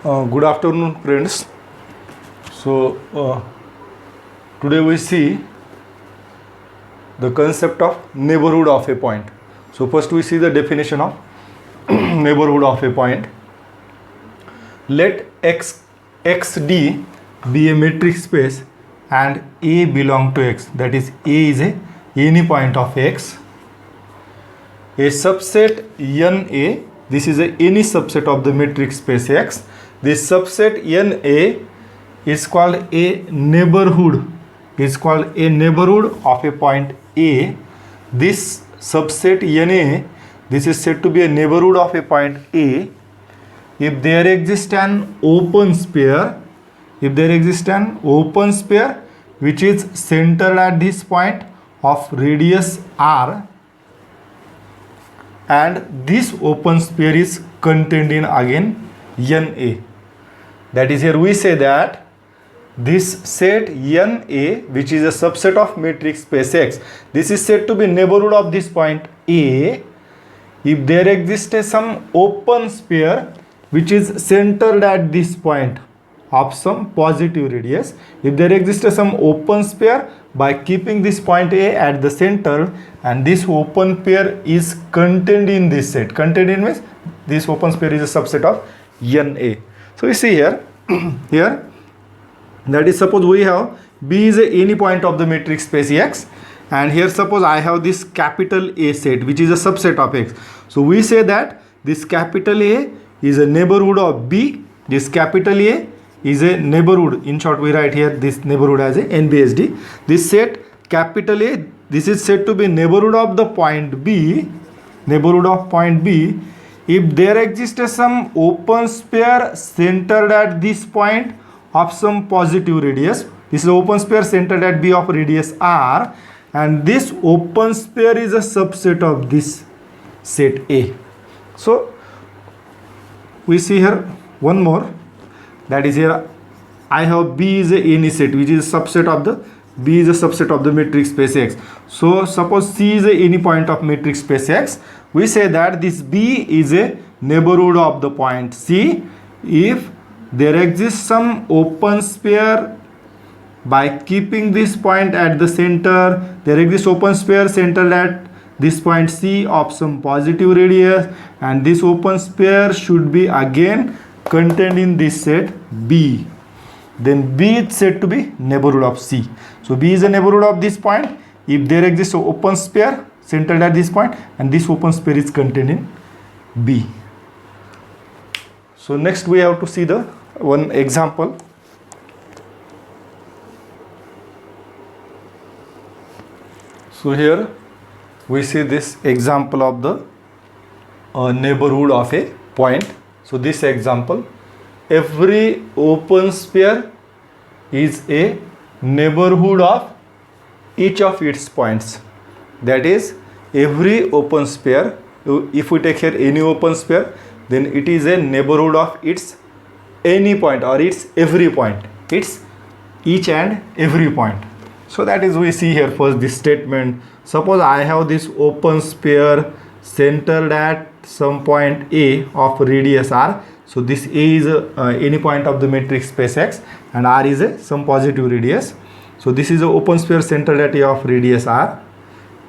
Good afternoon, friends. So today we see the concept of neighborhood of a point. So first we see the definition of neighborhood of a point. Let xd be a metric space and A belong to X. That is, A is any point of X. A subset NA, this is any subset of the metric space X. This subset NA is called a neighborhood. Is called a neighborhood of a point A. This subset NA, this is said to be a neighborhood of a point A if there exists an open sphere. If there exists an open sphere which is centered at this point of radius R, and this open sphere is contained in again NA. That is, here we say that this set NA, which is a subset of metric space X, this is said to be neighborhood of this point A if there exists some open sphere which is centered at this point of some positive radius. If there exists some open sphere by keeping this point A at the center, and this open sphere is contained in this set. Contained in means this open sphere is a subset of NA. So you see here, here, that is, suppose we have B is any point of the metric space X, and here suppose I have this capital A set which is a subset of X. So we say that this capital A is a neighborhood of B. This capital A is a neighborhood. In short, we write here this neighborhood as a NBSD. This set capital A, this is said to be neighborhood of the point B. Neighborhood of point B if there exists some open sphere centered at this point of some positive radius. This is open sphere centered at B of radius R, and this open sphere is a subset of this set A. So we see here one more, that is, here I have B is a any set which is a subset of the B is a subset of the metric space X. So suppose C is a any point of metric space X. We say that this B is a neighborhood of the point C if there exists some open sphere by keeping this point at the center. There exists open sphere centered at this point C of some positive radius, and this open sphere should be again contained in this set B. Then B is said to be neighborhood of C. So B is a neighborhood of this point if there exists an open sphere centered at this point and this open sphere is contained in B. So next we have to see the one example. So here we see this example of the neighborhood of a point. So this example, every open sphere is a neighborhood of each of its points. That is, every open sphere, if we take here any open sphere, then it is a neighborhood of its any point or its every point. It's each and every point. So that is, we see here first this statement. Suppose I have this open sphere centered at some point A of radius R. So this A is any point of the metric space X, and R is some positive radius. So this is an open sphere centered at A of radius R.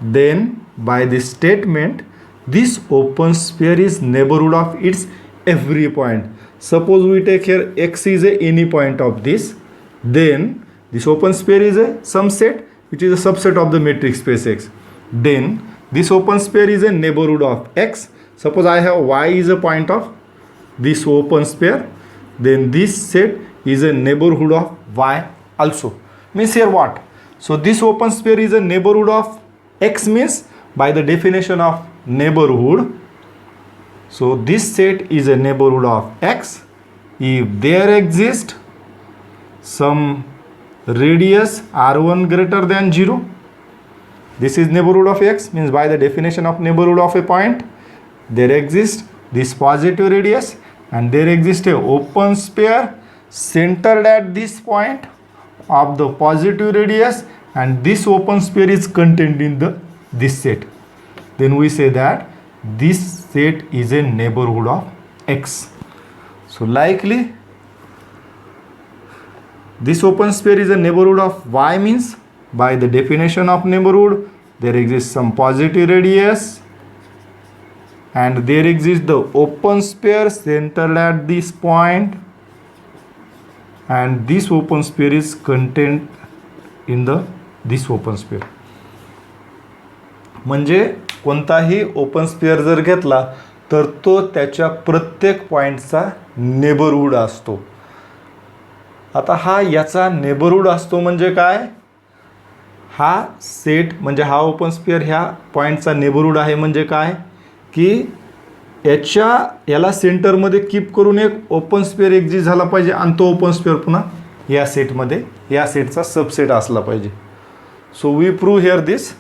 Then by this statement, this open sphere is neighborhood of its every point. Suppose we take here X is any point of this, then this open sphere is some set which is a subset of the metric space X. Then this open sphere is a neighborhood of X. Suppose I have Y is a point of this open sphere, then this set is a neighborhood of Y also. Means here what? So this open sphere is a neighborhood of X, means by the definition of neighborhood, so this set is a neighborhood of X if there exists some radius R1 greater than 0. This is neighborhood of X, means by the definition of neighborhood of a point, there exists this positive radius and there exists a open sphere centered at this point of the positive radius, and this open sphere is contained in this set. Then we say that this set is a neighborhood of X. So likely This open sphere is a neighborhood of y means by the definition of neighborhood there exists some positive radius and there exists the open sphere centered at this point and this open sphere is contained in this open sphere. म्हणजे कोणताही open sphere जर घेतला तर तो त्याच्या प्रत्येक पॉईंटचा neighbourhood असतो. आता हा याचा नेबरहूड असतो म्हणजे काय, हा सेट म्हणजे हा ओपन स्फिअर ह्या पॉईंटचा नेबरहूड आहे म्हणजे काय की याला सेंटरमध्ये कीप करून एक ओपन स्फिअर एक्झिस्ट झाला पाहिजे आणि तो ओपन स्फिअर पुन्हा या सेटमध्ये या सेटचा सबसेट असला पाहिजे. So we prove here this.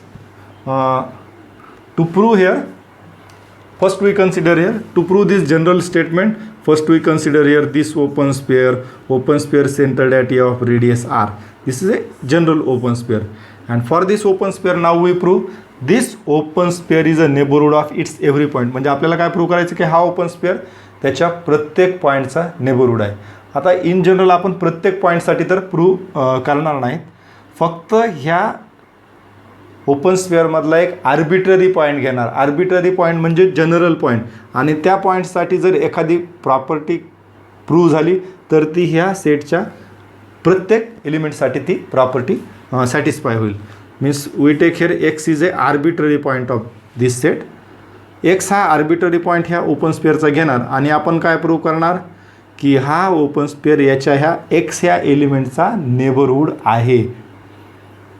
To prove here, first we consider here, to prove this general statement, first we consider here this open sphere centered at A of radius r. This is a general open sphere. And for this open sphere now we prove this open sphere is a neighborhood of its every point. म्हणजे आपल्याला काय prove करायचं की हा open sphere त्याच्या प्रत्येक पॉईंटचा neighbourhood आहे. आता इन जनरल आपण प्रत्येक पॉईंटसाठी तर प्रूव्ह करणार नाहीत, फक्त ह्या ओपन स्फिअरमधला एक आर्बिट्ररी पॉईंट घेणार. आर्बिट्ररी पॉईंट म्हणजे जनरल पॉईंट आणि त्या पॉईंटसाठी जर एखादी प्रॉपर्टी प्रूव्ह झाली तर ती ह्या सेटच्या प्रत्येक एलिमेंटसाठी ती प्रॉपर्टी सॅटिस्फाय होईल. Means we take here x is a arbitrary point of this set. X हा आर्बिट्ररी पॉईंट ह्या ओपन स्फिअरचा घेणार आणि आपण काय प्रूव्ह करणार की हा ओपन स्फिअर याच्या ह्या एक्स ह्या एलिमेंटचा नेबरहूड आहे.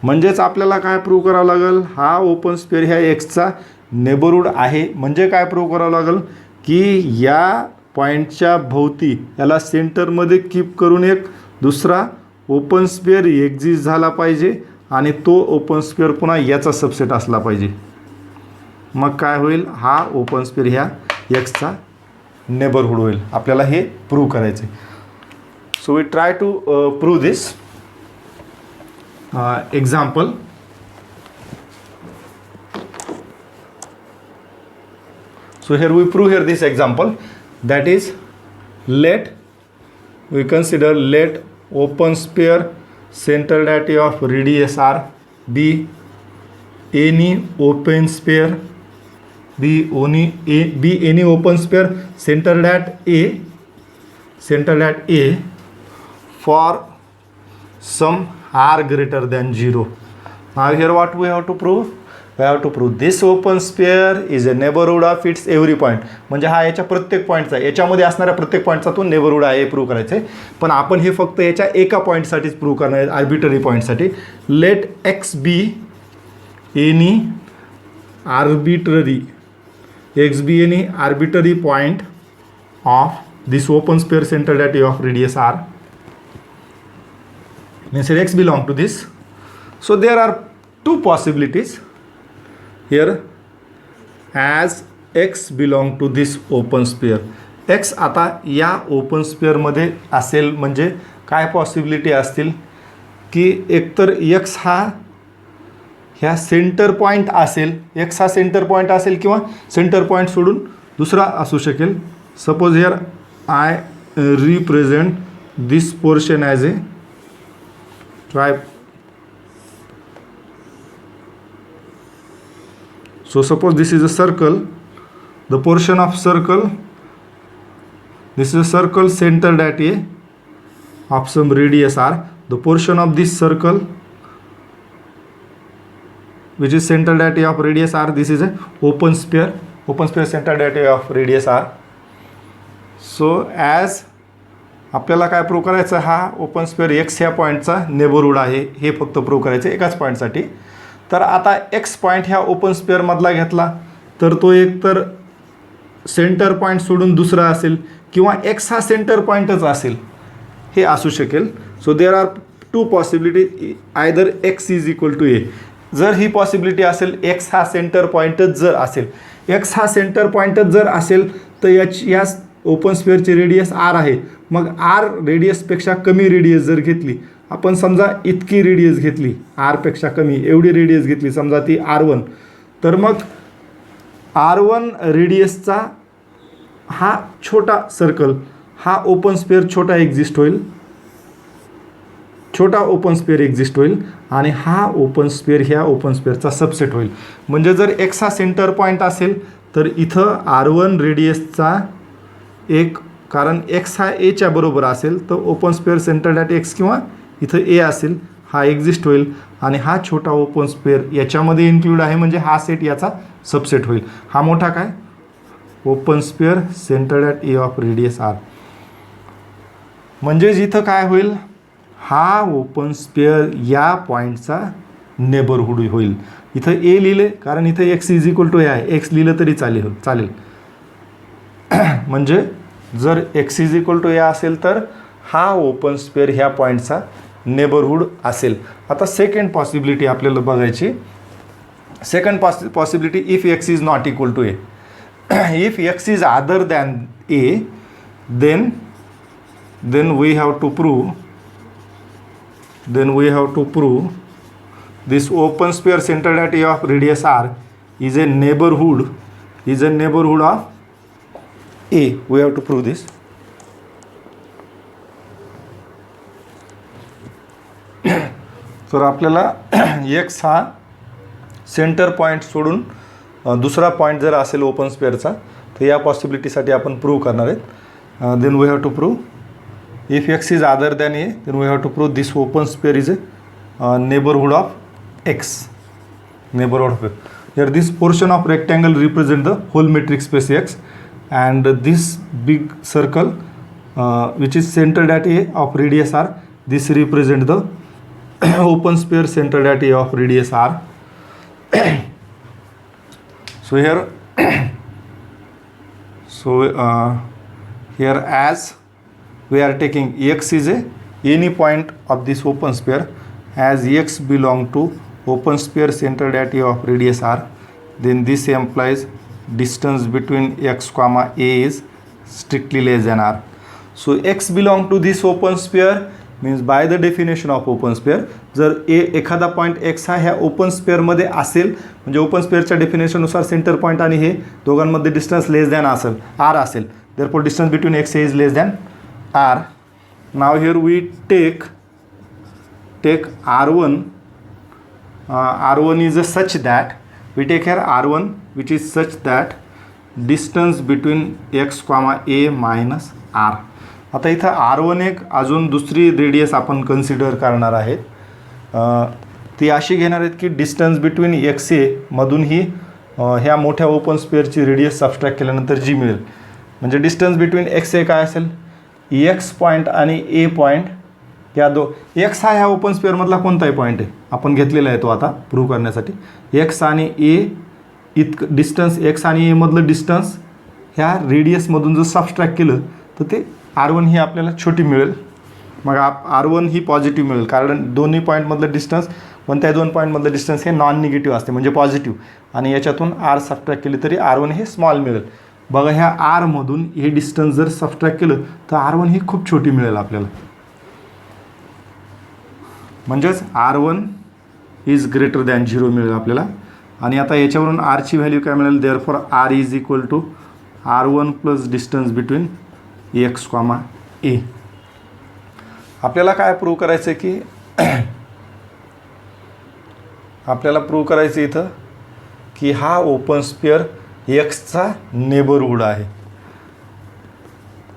म्हणजेच आपल्याला काय प्रूव्ह करावं लागेल, हा ओपन स्फिअर ह्या एक्सचा नेबरहूड आहे. म्हणजे काय प्रूव्ह करावं लागेल की या पॉईंटच्या भोवती याला सेंटरमध्ये कीप करून एक दुसरा ओपन स्फिअर एक्झिस्ट झाला पाहिजे आणि तो ओपन स्फिअर पुन्हा याचा सबसेट असला पाहिजे. मग काय होईल, हा ओपन स्फिअर ह्या एक्सचा नेबरहूड होईल. आपल्याला हे प्रूव्ह करायचे. So we try to prove this. Example. So here we prove here this example, that is let open sphere centered at A of radius r be any open sphere be any open sphere centered at A for some r greater than 0. Now here what we have to prove? We have to prove this open sphere is a neighborhood of its every point. म्हणजे हा याच्या प्रत्येक पॉईंटचा, याच्यामध्ये असणाऱ्या प्रत्येक पॉईंटचा तो नेबरहूड आहे हे प्रूव्ह करायचं आहे. पण आपण हे फक्त याच्या एका पॉईंटसाठीच प्रूव्ह करणार आहे, आर्बिट्ररी पॉईंटसाठी. Let x be any arbitrary point of this open sphere centred at A of radius r. Means x belong to this. So there are two possibilities here as x belong to this open sphere. x आता या open स्पेअरमध्ये असेल म्हणजे काय possibility असतील की एकतर x हा ह्या सेंटर पॉईंट असेल, x हा सेंटर पॉईंट असेल किंवा सेंटर पॉईंट सोडून दुसरा असू शकेल. Suppose here I represent this portion as A So suppose this is a circle, the portion of circle, this is a circle centered at A of some radius r. The portion of this circle which is centered at A of radius r, this is a open sphere centered at A of radius r. So as आपल्याला काय prove करायचं, हा open spare x ह्या पॉईंटचा neighbourhood आहे हे फक्त prove करायचं एकाच पॉईंटसाठी. तर आता एक्स पॉईंट ह्या ओपन स्पेअरमधला घेतला तर तो एक तर सेंटर पॉईंट सोडून दुसरा असेल किंवा एक्स हा सेंटर पॉईंटच असेल हे असू शकेल. So there are two possibility, either x is equal to a. जर ही पॉसिबिलिटी असेल एक्स हा सेंटर पॉईंटच जर असेल तर या ओपन स्पेअरची रेडियस आर आहे. मग आर रेडियसपेक्षा कमी रेडियस जर घेतली, आपण समजा इतकी रेडियस घेतली, आरपेक्षा कमी एवढी रेडियस घेतली, समजा ती R1, तर मग R1 रेडियसचा हा छोटा सर्कल, हा ओपन स्पेअर छोटा एक्झिस्ट होईल छोटा ओपन स्पेअर एक्झिस्ट होईल आणि हा ओपन स्पेअर ह्या ओपन स्पेअरचा सबसेट होईल. म्हणजे जर एक्स हा सेंटर पॉईंट असेल तर इथं R1 रेडियसचा एक, कारण एक्स हा एच्या बरोबर असेल तर open sphere centred at x किंवा इथं ए असेल, हा एक्झिस्ट होईल आणि हा छोटा ओपन स्पेअर याच्यामध्ये इन्क्लूड आहे म्हणजे हा सेट याचा सबसेट होईल. हा मोठा काय open sphere centred at A of radius R. म्हणजे इथं काय होईल, हा ओपन स्पेअर या पॉईंटचा नेबरहूड होईल. इथं ए लिहिले कारण इथं एक्स इज इक्वल टू ए आहे, एक्स लिहिलं तरी चालेल. म्हणजे जर एक्स इज इक्वल टू ए असेल तर हा ओपन स्पेअर ह्या पॉईंटचा नेबरहूड असेल. आता सेकंड पॉसिबिलिटी आपल्याला बघायची. Second possibility if x is not equal to A. If x is other than A then we have to prove this open sphere centered at A of radius R is a neighborhood of A. We have to prove this. तर आपल्याला x हा centre point सोडून दुसरा point जर असेल open स्पेअरचा तर या पॉसिबिलिटीसाठी आपण प्रूव्ह करणार आहेत. Then we have to prove if x is other than a, then we have to prove this open sphere is a neighborhood of x. Here this portion of rectangle represent the whole metric space x, and this big circle which is centered at a of radius r, this represent the open sphere centered at a of radius r. So here as we are taking x is any point of this open sphere, as x belong to open sphere centered at a of radius r, then this implies distance between x comma a is strictly less than r. So x belong to this open sphere means by the definition of open sphere, जर एखादा point x हा ह्या open स्पेअरमध्ये असेल म्हणजे open स्पेअरच्या डेफिनेशननुसार centre point आणि हे दोघांमध्ये डिस्टन्स लेस दॅन असेल r असेल, therefore distance between x is less than r. Now here we take r1. R1 is such that we take here r1 which is such that distance between x comma a minus r. आता इथं r1 एक अजून दुसरी radius आपण consider करणार आहेत. ती अशी घेणार आहेत की डिस्टन्स बिटवीन एक्स ए मधून ही ह्या मोठ्या ओपन स्पेअरची रेडियस सबस्ट्रॅक्ट केल्यानंतर जी मिळेल. म्हणजे डिस्टन्स बिटवीन एक्स ए काय असेल, एक्स पॉईंट आणि ए पॉईंट या एक्स हा ह्या ओपन स्पेअरमधला कोणताही पॉईंट आहे आपण घेतलेला आहे तो आता प्रूव्ह करण्यासाठी. एक्स आणि ए इतकं डिस्टन्स, एक्स आणि ए मधलं डिस्टन्स ह्या रेडियसमधून जर सबस्ट्रॅक्ट केलं तर ते R1 ही आपल्याला छोटी मिळेल. मग R1 ही पॉझिटिव्ह मिळेल कारण दोन्ही पॉईंटमधलं डिस्टन्स, कोणत्याही दोन पॉईंटमधलं डिस्टन्स हे नॉन निगेटिव्ह असते म्हणजे पॉझिटिव्ह, आणि याच्यातून R सबस्ट्रॅक्ट केली तरी R1 हे स्मॉल मिळेल. बघा ह्या R मधून हे डिस्टन्स जर सबस्ट्रॅक्ट केलं तर R1 ही खूप छोटी मिळेल आपल्याला. म्हणजेच R1 इज ग्रेटर दॅन 0 मिळेल आपल्याला. आणि आता याच्यावरून R ची व्हॅल्यू काय मिळेल, therefore R is equal to R1 plus distance between x comma a. आपल्याला काय प्रूव्ह करायचं आहे की आपल्याला प्रूव्ह करायचं इथं की हा ओपन स्पेअर एक्सचा नेबरहूड आहे.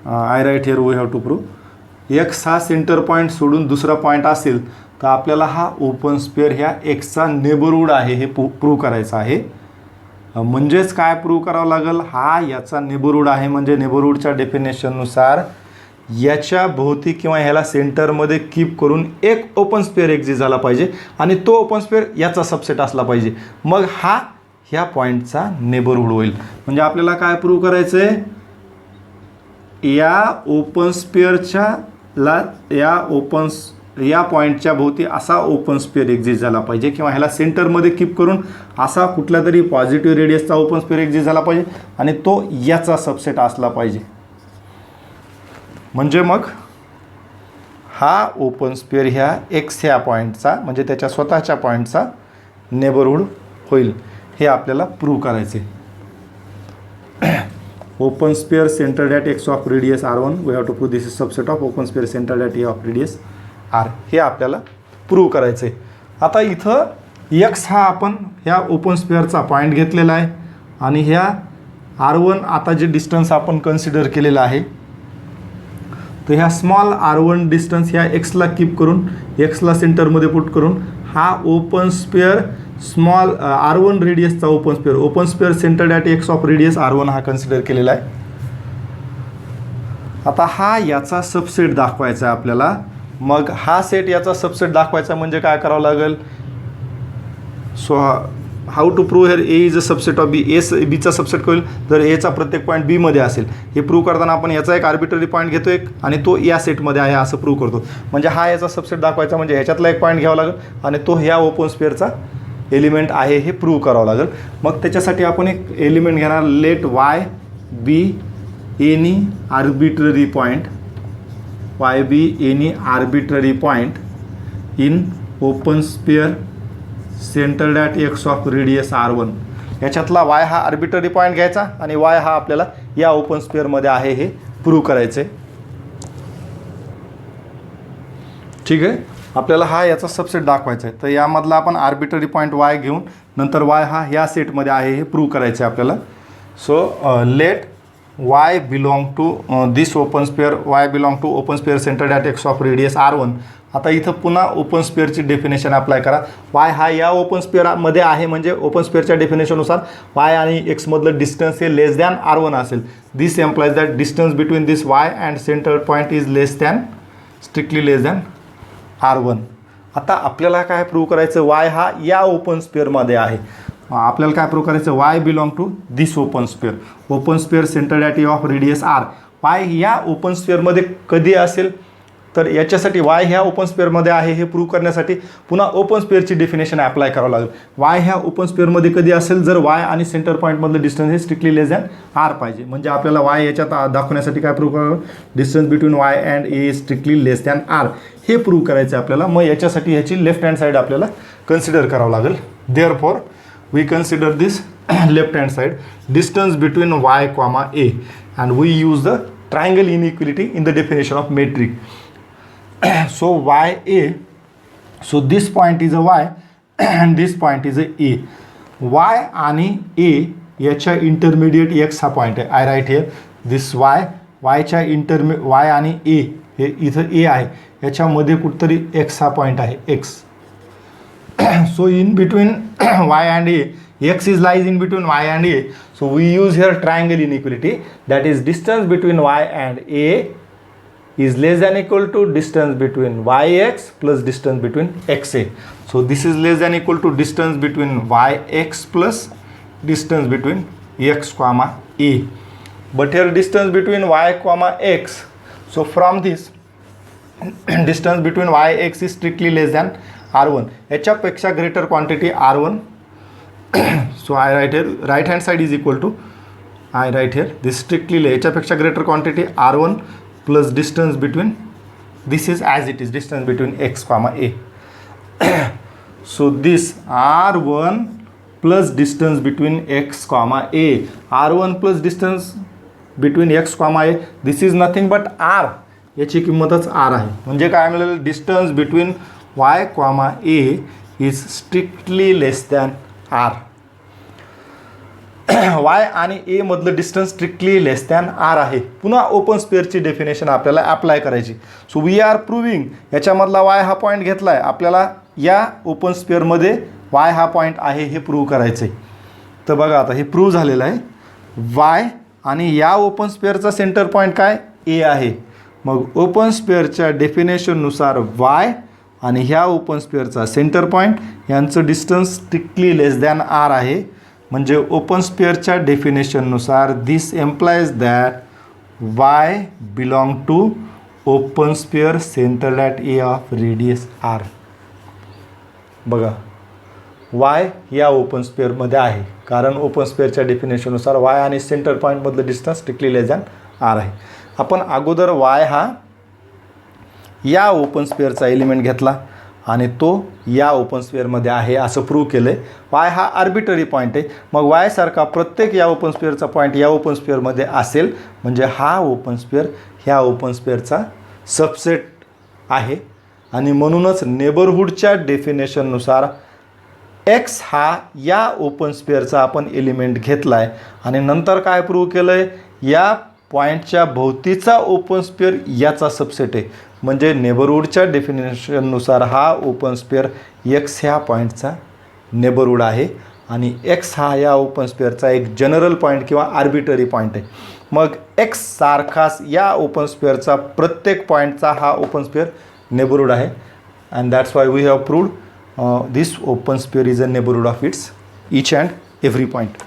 I write here we have to prove x हा सेंटर पॉईंट सोडून दुसरा पॉईंट असेल तर आपल्याला हा ओपन स्पेअर ह्या एक्सचा नेबरहूड आहे हे प्रूव्ह करायचं आहे. म्हणजेच काय प्रूव्ह करावं लागेल, हा याचा नेबरहूड आहे म्हणजे नेबरहूडच्या डेफिनेशननुसार याच्या भोवती किंवा ह्याला सेंटरमध्ये कीप करून एक ओपन स्पेअर एक्झिस्ट झाला पाहिजे आणि तो ओपन स्पेअर याचा सबसेट असला पाहिजे, मग हा ह्या पॉईंटचा नेबरहूड होईल. म्हणजे आपल्याला काय प्रूव्ह करायचं आहे, या ओपन स्पेअरच्या या पॉईंटच्या भोवती असा ओपन स्पेअर एक्झिस्ट झाला पाहिजे किंवा ह्याला सेंटरमध्ये कीप करून असा कुठला तरी पॉझिटिव्ह रेडियसचा ओपन स्पेअर एक्झिस्ट झाला पाहिजे आणि तो याचा सबसेट असला पाहिजे. म्हणजे मग हा ओपन स्पेअर ह्या एक्स ह्या पॉईंटचा म्हणजे त्याच्या स्वतःच्या पॉईंटचा नेबरहूड होईल. हे आपल्याला प्रूव्ह करायचे. Open sphere centred at x of radius R1, we have to prove this is subset of open sphere centred at A of radius R, हे आपल्याला प्रूव्ह करायचं आहे. आता इथं एक्स हा आपण ह्या ओपन स्पेअरचा पॉईंट घेतलेला आहे आणि ह्या R1 आता जे डिस्टन्स आपण कन्सिडर केलेलं आहे, तर ह्या स्मॉल R1 डिस्टन्स ह्या एक्सला कीप करून, एक्सला सेंटरमध्ये पुट करून हा ओपन स्पेअर स्मॉल R1 रेडियसचा open sphere centred at x of radius R1 हा कन्सिडर केलेला आहे. आता हा याचा सबसेट दाखवायचा आहे आपल्याला. मग हा सेट याचा सबसेट दाखवायचा म्हणजे काय करावं लागेल? So how to prove here A is a subset of B. A बीचा सबसेट होईल जर एचा प्रत्येक पॉईंट बीमध्ये असेल. हे प्रूव्ह करताना आपण याचा एक आर्बिटरी पॉईंट घेतो एक आणि तो या सेटमध्ये आहे असं प्रूव्ह करतो. म्हणजे हा याचा सबसेट दाखवायचा म्हणजे ह्याच्यातला एक पॉईंट घ्यावा लागेल आणि तो ह्या ओपन स्पेअरचा एलिमेंट आहे हे प्रूव्ह करावं लागेल. मग त्याच्यासाठी आपण एक एलिमेंट घेणार, let y be any arbitrary point, y be any arbitrary point in open sphere centred at x of radius R1. याच्यातला वाय हा आर्बिट्ररी पॉईंट घ्यायचा आणि वाय हा आपल्याला या ओपन स्पेअरमध्ये आहे हे प्रूव्ह करायचं आहे. ठीक आहे, आपल्याला हा याचा सबसेट दाखवायचा आहे. तर यामधला आपण आर्बिट्ररी पॉईंट वाय घेऊन नंतर वाय हा ह्या सेटमध्ये आहे हे प्रूव्ह करायचं आहे आपल्याला. So let y belong to this open sphere, y belong to open sphere centered at x of radius R1. आता इथं पुन्हा ओपन स्पेअरची डेफिनेशन अप्लाय करा. y हा या ओपन स्पेअरमध्ये आहे म्हणजे ओपन स्पेअरच्या डेफिनेशननुसार y आणि x मधलं डिस्टन्स हे लेस दॅन R1 असेल. दिस implies that distance between this y and centre point is less than, strictly less than R1. आता आपल्याला काय प्रूव्ह करायचं? y हा या ओपन स्पेअरमध्ये आहे. आपल्याला काय प्रूव्ह करायचं? Y belong to this open sphere centred at A of radius r. Y या ओपन स्पेअरमध्ये कधी असेल तर याच्यासाठी वाय ह्या ओपन स्पेअरमध्ये आहे हे प्रूव्ह करण्यासाठी पुन्हा ओपन स्पेअरची डेफिनेशन अप्लाय करावं लागेल. वाय ह्या ओपन स्पेअरमध्ये कधी असेल जर वाय आणि सेंटर पॉईंटमधलं डिस्टन्स हे स्ट्रिक्टली लेस दॅन आर पाहिजे. म्हणजे आपल्याला वाय याच्यात दाखवण्यासाठी काय प्रूव्ह करावं? Distance between y and a strictly less than r हे प्रूव्ह करायचं आहे आपल्याला. मग याच्यासाठी ह्याची लेफ्ट हँड साईड आपल्याला कन्सिडर करावं लागेल. Therefore we consider this left hand side distance between y comma a and we use the triangle inequality in the definition of metric. So ya, so this point is a y and this point is a a. y आणि a याच्या intermediate x हा point आहे. I write here this y च्या y आणि a हे इथं a आहे, याच्यामध्ये कुठतरी x हा पॉईंट आहे x. So in between y and a, x is lies in between y and a. So we use here triangle inequality, that is distance between y and a is less than equal to distance between yx plus distance between xa. So this is less than equal to distance between yx plus distance between x comma a. But here distance between y comma x. So from this distance between yx is strictly less than R1. याच्यापेक्षा greater quantity R1. So I write here right hand side is equal to, I write here this strictly याच्यापेक्षा greater quantity R1 plus distance between, this is as it is distance between x comma a. So this R1 plus distance between x comma a, R1 plus distance between x comma a, this is nothing but R. याची किंमतच R आहे. म्हणजे काय मिळेल? Distance between y comma a is strictly less than r. y आणि a मधलं distance strictly less than r आहे. पुन्हा ओपन स्पेअरची डेफिनेशन आपल्याला अप्लाय करायची. So we R proving, याच्यामधला y हा पॉईंट घेतला आहे आपल्याला, या ओपन स्पेअरमध्ये y हा पॉईंट आहे हे प्रूव्ह करायचं आहे. तर बघा आता हे प्रूव्ह झालेलं आहे. y आणि या ओपन स्पेअरचा सेंटर पॉईंट काय? a आहे. मग ओपन स्पेअरच्या डेफिनेशननुसार y आणि ह्या ओपन स्पेअरचा सेंटर पॉईंट यांचं distance strictly less than R आहे. म्हणजे ओपन स्पेअरच्या डेफिनेशननुसार this implies that y belong to open sphere centred at A of radius R. बघा वाय या ओपन स्पेअरमध्ये आहे कारण ओपन स्पेअरच्या डेफिनेशननुसार वाय आणि सेंटर पॉईंटमधलं distance strictly less than R आहे. आपण अगोदर वाय हा या ओपन स्पेअरचा एलिमेंट घेतला आणि तो या ओपन स्पेअरमध्ये आहे असं प्रूव्ह केलं आहे. वाय हा आर्बिटरी पॉईंट आहे. मग वाय सारखा प्रत्येक या ओपन स्पेअरचा पॉईंट या ओपन स्पेअरमध्ये असेल म्हणजे हा ओपन स्पेअर ह्या ओपन स्पेअरचा सबसेट आहे. आणि म्हणूनच नेबरहूडच्या डेफिनेशननुसार एक्स हा या ओपन स्पेअरचा आपण एलिमेंट घेतला आहे आणि नंतर काय प्रूव्ह केलं आहे, या पॉईंटच्या भोवतीचा ओपन स्पेअर याचा सबसेट आहे. म्हणजे नेबरहूडच्या डेफिनेशननुसार हा ओपन स्पेअर एक्स ह्या पॉईंटचा नेबरहूड आहे आणि एक्स हा या ओपन स्पेअरचा एक जनरल पॉईंट किंवा आर्बिटरी पॉईंट आहे. मग एक्स सारखाच या ओपन स्पेअरचा प्रत्येक पॉईंटचा हा ओपन स्पेअर नेबरहूड आहे. And that's why we have proved this open sphere is a neighborhood of its each and every point.